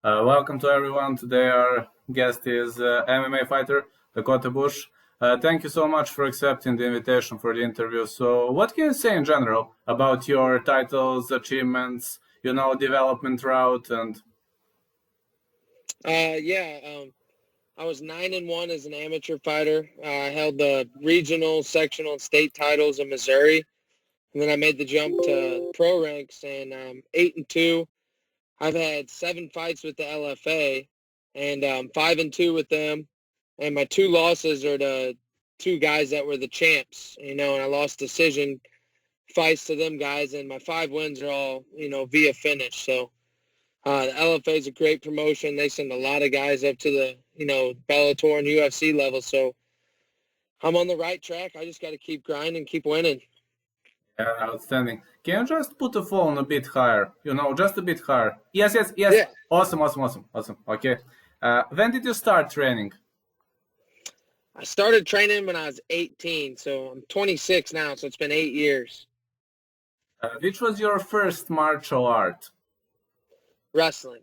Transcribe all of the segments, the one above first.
Welcome to everyone. Today our guest is MMA fighter Dakota. Thank you so much for accepting the invitation for the interview. So what can you say in general about your titles, achievements, development route and... I was 9-1 as an amateur fighter. I held the regional, sectional, and state titles in Missouri. And then I made the jump to pro ranks, and 8-2. I've had 7 fights with the LFA, and 5-2 with them. And my 2 losses are to 2 guys that were the champs, and I lost decision fights to them guys. And my 5 wins are all, via finish. So the LFA is a great promotion. They send a lot of guys up to the, Bellator and UFC level. So I'm on the right track. I just got to keep grinding, keep winning. Yeah, outstanding. Can you just put the phone a bit higher? Just a bit higher. Yes. Yeah. Awesome. Okay. When did you start training? I started training when I was 18. So I'm 26 now. So it's been 8 years. Which was your first martial art? Wrestling.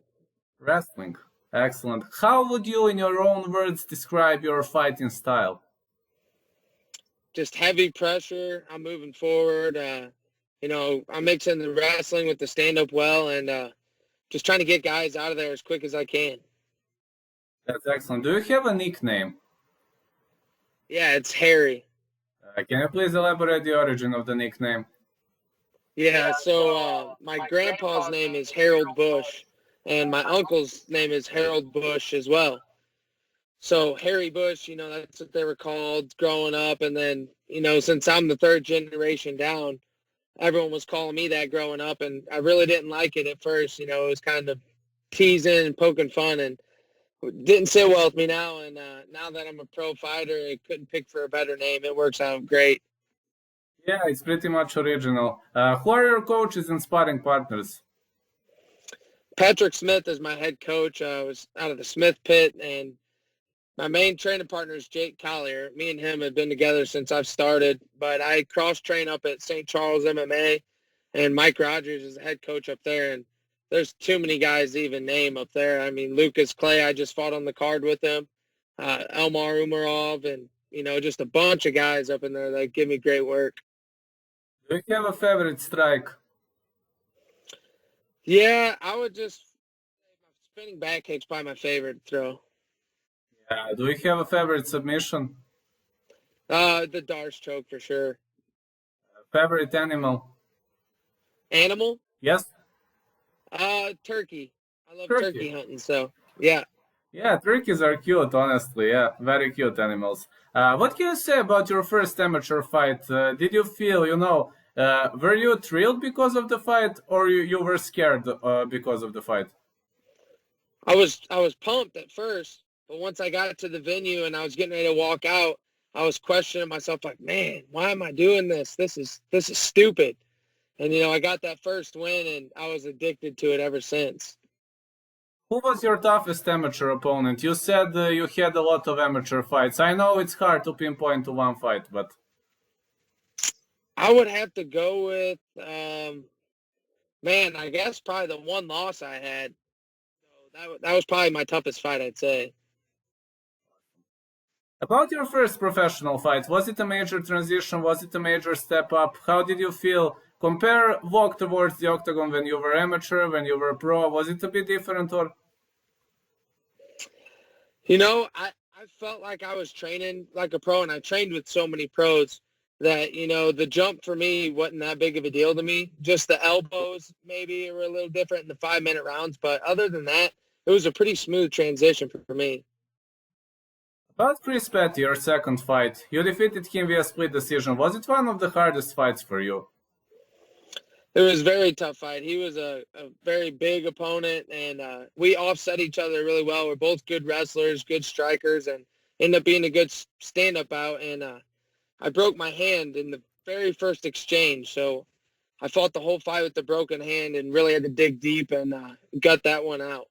Excellent. How would you, in your own words, describe your fighting style? Just heavy pressure. I'm moving forward. I'm mixing the wrestling with the stand-up well, and just trying to get guys out of there as quick as I can. That's excellent. Do you have a nickname? Yeah, it's Harry. Can you please elaborate the origin of the nickname? Yeah, so my grandpa's name is Harold Bush, and my uncle's name is Harold Bush as well. So Harry Bush, that's what they were called growing up. And then, since I'm the 3rd generation down, everyone was calling me that growing up. And I really didn't like it at first. It was kind of teasing and poking fun, and it didn't sit well with me now. And now that I'm a pro fighter, I couldn't pick for a better name. It works out great. Yeah, it's pretty much original. Who are your coaches and sparring partners? Patrick Smith is my head coach. I was out of the Smith pit, and my main training partner is Jake Collier. Me and him have been together since I've started, but I cross-train up at St. Charles MMA, and Mike Rogers is the head coach up there, and there's too many guys to even name up there. I mean, Lucas Clay, I just fought on the card with him, Elmar Umarov, and, just a bunch of guys up in there that give me great work. Do you have a favorite strike? Yeah, I would just say my spinning back kick's probably my favorite throw. Yeah. Do you have a favorite submission? The Darce choke for sure. Favorite animal? Animal? Yes. Turkey. I love turkey hunting, so yeah. Yeah, turkeys are cute, honestly. Yeah, very cute animals. What can you say about your first amateur fight? Did you feel, were you thrilled because of the fight, or you were scared because of the fight? I was pumped at first, but once I got to the venue and I was getting ready to walk out, I was questioning myself like, man, why am I doing this? This is stupid. And, I got that first win, and I was addicted to it ever since. Who was your toughest amateur opponent? You said you had a lot of amateur fights. I know it's hard to pinpoint to one fight, but... I would have to go with, I guess probably the one loss I had. So that was probably my toughest fight, I'd say. About your first professional fight, was it a major transition? Was it a major step up? How did you feel? Walk towards the octagon when you were amateur, when you were pro. Was it a bit different or? I felt like I was training like a pro, and I trained with so many pros that, the jump for me wasn't that big of a deal to me. Just the elbows maybe were a little different in the 5-minute rounds. But other than that, it was a pretty smooth transition for me. About Chris Petty, your second fight, you defeated him via split decision. Was it one of the hardest fights for you? It was a very tough fight. He was a very big opponent, and we offset each other really well. We're both good wrestlers, good strikers, and ended up being a good stand-up bout. And I broke my hand in the very first exchange, so I fought the whole fight with the broken hand and really had to dig deep and gut that one out.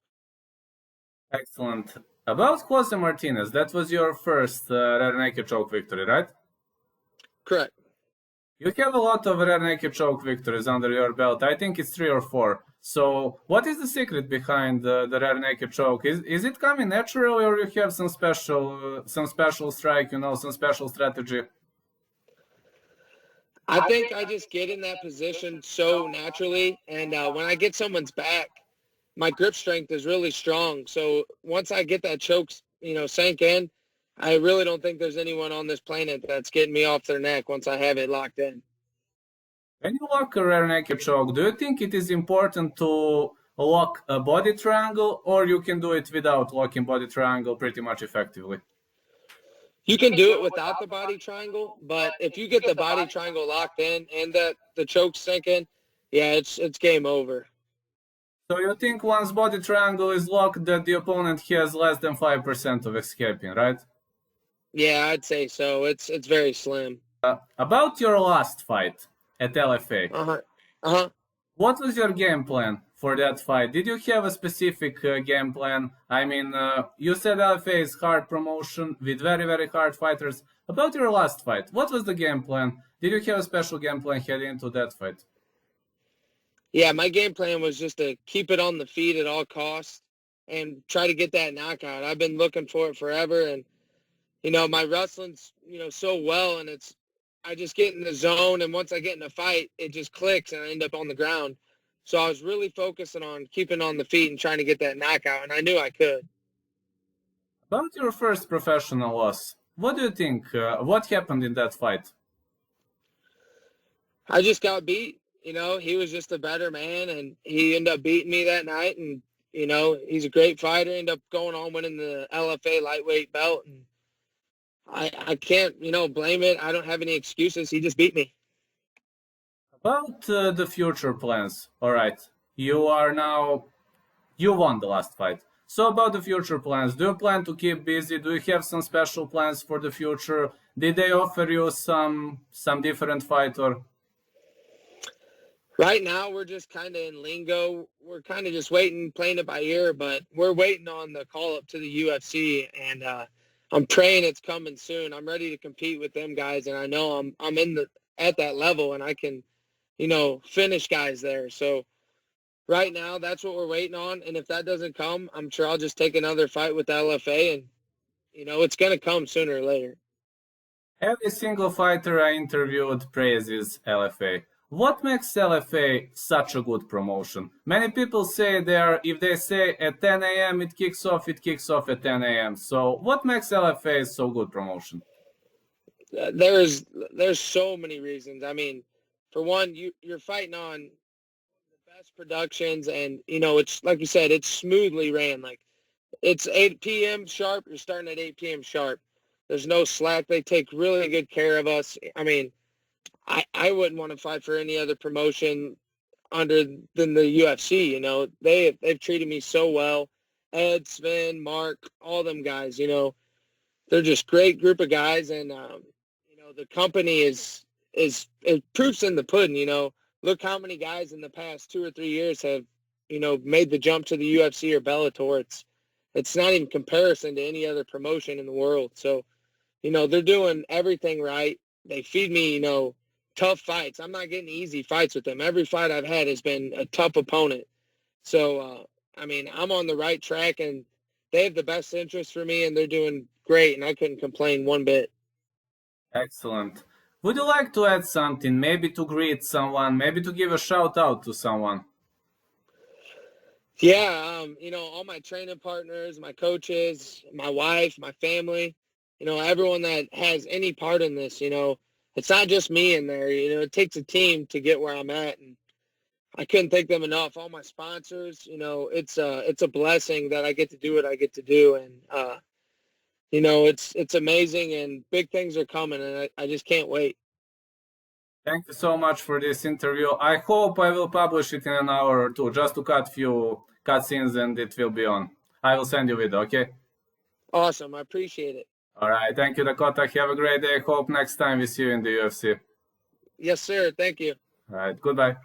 Excellent. About Jose Martinez, that was your first rear naked choke victory, right? Correct. You have a lot of rear naked choke victories under your belt. I think it's 3 or 4. So what is the secret behind the rear naked choke? Is it coming naturally, or you have some special strike, some special strategy? I think I just get in that position so naturally, and when I get someone's back, my grip strength is really strong. So once I get that choke, sank in, I really don't think there's anyone on this planet that's getting me off their neck once I have it locked in. When you lock a rear naked choke, do you think it is important to lock a body triangle, or you can do it without locking body triangle pretty much effectively? You can do it without the body triangle, but if you get the body triangle locked in and the choke sinking, yeah, it's game over. So you think once body triangle is locked that the opponent has less than 5% of escaping, right? Yeah, I'd say so. It's very slim. About your last fight at LFA, Uh-huh. Uh-huh. what was your game plan for that fight? Did you have a specific game plan? I mean, you said LFA is hard promotion with very, very hard fighters. About your last fight, what was the game plan? Did you have a special game plan heading into that fight? Yeah, my game plan was just to keep it on the feet at all costs and try to get that knockout. I've been looking for it forever, and my wrestling's so well, and I just get in the zone, and once I get in a fight, it just clicks, and I end up on the ground. So I was really focusing on keeping on the feet and trying to get that knockout, and I knew I could. About your first professional loss, what do you think? What happened in that fight? I just got beat. He was just a better man, and he ended up beating me that night. And he's a great fighter. Ended up going on winning the LFA lightweight belt, and I can't blame it. I don't have any excuses. He just beat me. About the future plans. All right, you won the last fight. So about the future plans, do you plan to keep busy? Do you have some special plans for the future? Did they offer you some different fight or? Right now, we're just kind of in lingo. We're kind of just waiting, playing it by ear, but we're waiting on the call up to the UFC, and I'm praying it's coming soon. I'm ready to compete with them guys, and I know I'm at that level, and I can, finish guys there. So right now, that's what we're waiting on, and if that doesn't come, I'm sure I'll just take another fight with the LFA, and it's gonna come sooner or later. Every single fighter I interviewed praises LFA. What makes LFA such a good promotion? Many people say if they say at 10 a.m. it kicks off at 10 a.m. So what makes LFA so good promotion? There's so many reasons. I mean, for one, you're fighting on the best productions, and it's like you said, it's smoothly ran. Like it's 8 p.m. sharp. You're starting at 8 p.m. sharp. There's no slack. They take really good care of us. I mean, I wouldn't want to fight for any other promotion than the UFC. They've treated me so well. Ed, Sven, Mark, all them guys. They're just great group of guys, and the company is it proofs in the pudding. Look how many guys in the past 2 or 3 years have made the jump to the UFC or Bellator. It's not even comparison to any other promotion in the world. So they're doing everything right. They feed me tough fights. I'm not getting easy fights with them. Every fight I've had has been a tough opponent. So I mean, I'm on the right track, and they have the best interest for me, and they're doing great, and I couldn't complain one bit. Excellent. Would you like to add something? Maybe to greet someone, maybe to give a shout out to someone? Yeah, all my training partners, my coaches, my wife, my family, everyone that has any part in this, it's not just me in there. It takes a team to get where I'm at, and I couldn't thank them enough. All my sponsors, it's a blessing that I get to do what I get to do, and it's amazing, and big things are coming, and I just can't wait. Thank you so much for this interview. I hope I will publish it in an hour or two, just to cut few cutscenes, and it will be on. I will send you video, okay? Awesome. I appreciate it. All right. Thank you, Dakota. Have a great day. Hope next time we see you in the UFC. Yes, sir. Thank you. All right. Goodbye.